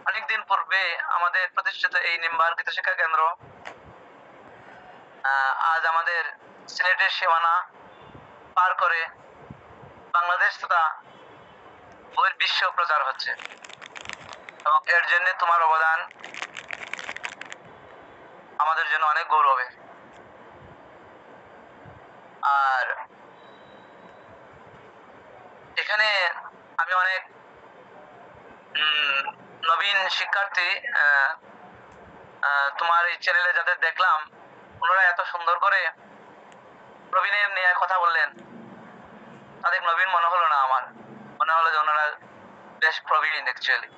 অনেকদিন পূর্বে আমাদের প্রতিষ্ঠিত এই নিম্বার গীতা শিক্ষা কেন্দ্র আজ আমাদের সিলেটের সীমানা পার করে বাংলাদেশ তথা বহির্বিশ্ব প্রচার হচ্ছে, এবং এর জন্য তোমার অবদান আমাদের জন্য অনেক গৌরবের। আর এখানে আমি অনেক নবীন শিক্ষার্থী তোমার এই চ্যানেলে যাদের দেখলাম, ওনারা এত সুন্দর করে প্রবীণের নিয়ে কথা বললেন, তাদের নবীন মনে হলো না, আমার মনে হলো যে ওনারা বেশ প্রবীণ অ্যাকচুয়ালি।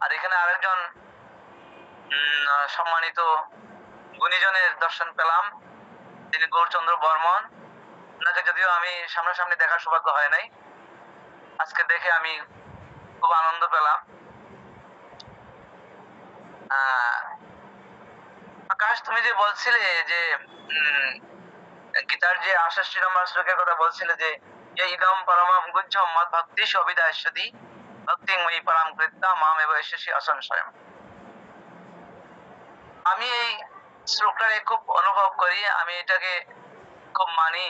আর এখানে আরেকজন সম্মানিত গুণীজনের দর্শন পেলাম, তিনি গৌরচন্দ্র বর্মন। ওনাকে যদিও আমি সামনাসামনি দেখার সৌভাগ্য হয় নাই, আজকে দেখে আমি খুব আনন্দ পেলাম। আকাশ, তুমি যে বলছিলে যে গীতার যে 68 নম্বর শ্লোকের কথা বলছিলে যে ইদম পরমম গুহ্যম মদ ভক্তি সবিদাস্যতি ভক্তিং ময়ি পরাম কৃত্যা মাম এব এসেছি অসংশয়ম। আমি এই শ্লোকটাকে খুব অনুভব করি, আমি এটাকে খুব মানি।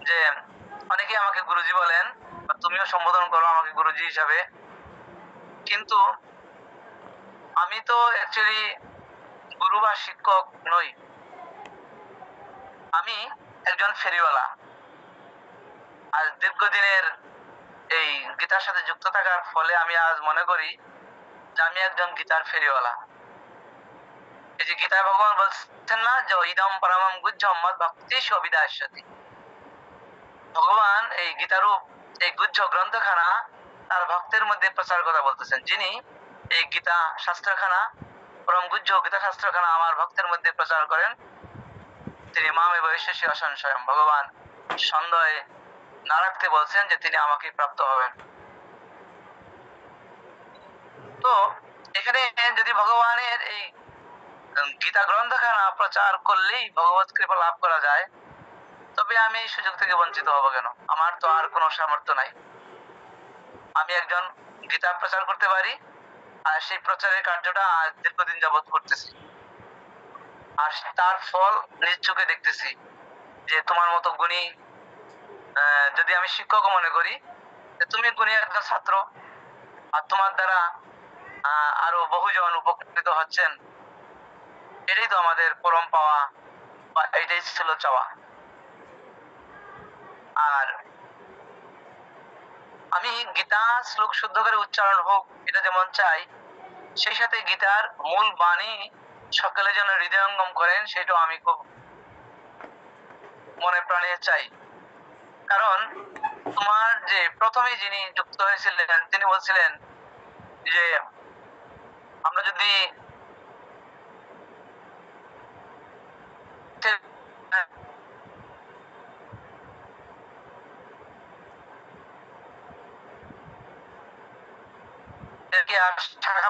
যে অনেকে আমাকে গুরুজি বলেন, বা তুমিও সম্বোধন করো আমাকে গুরুজি হিসাবে, কিন্তু আমি তো অ্যাকচুয়ালি গুরু বা শিক্ষক নই, আমি একজন ফেরিওয়ালা। আর দীর্ঘদিনের এই গীতার সাথে যুক্ত থাকার ফলে আমি আজ মনে করি যে আমি একজন গীতার ফেরিওয়ালা। এই যে গীতায় ভগবান বলছেন না যে ইদম পরমম গুহ্যম মদ ভক্তি সবিদাস্যতি, ভগবান এই গীতারূপ এই গুহ্য গ্রন্থখানা তার ভক্তের মধ্যে প্রচার কথা বলতেছেন। যিনি এই গীতা শাস্ত্রখানা, পরম গুহ্য গীতা শাস্ত্রখানা আমার ভক্তের মধ্যে প্রচার করেন, তিনি মামে বৈশেষী অসংশয়ম, ভগবান সন্দেহ না রাখতে বলছেন যে তিনি আমাকে প্রাপ্ত হবেন। তো এখানে যদি ভগবানের এই গীতা গ্রন্থখানা প্রচার করলেই ভগবত কৃপা লাভ করা যায়, তবে আমি এই সুযোগ থেকে বঞ্চিত হব কেন? আমার তো আর কোনো সামর্থ্য নাই। আমি একজন গীতা প্রচার করতে পারি, আর সেই প্রচারের কার্যটা আজ দীর্ঘদিন যাবৎ করতেছি, আর তার ফল নিজ চোখে দেখতেছি। যে তোমার মতো গুণী, যদি আমি শিক্ষক মনে করি, তুমি গুণী একজন ছাত্র, আর তোমার দ্বারা আরো বহুজন উপকৃত হচ্ছেন, এটাই তো আমাদের পরম পাওয়া, বা এটাই ছিল চাওয়া। আর আমি গীতা শ্লোক শুদ্ধ করে উচ্চারণ হোক এটা যেমন চাই, সেই সাথে গীতার মূল বাণী সকলে যেন হৃদয়ঙ্গম করেন, সেটাও আমি খুব মনে প্রাণে চাই। কারণ তোমার যে প্রথমে যিনি যুক্ত হয়েছিলেন তিনি বলছিলেন যে আমরা যদি টাকা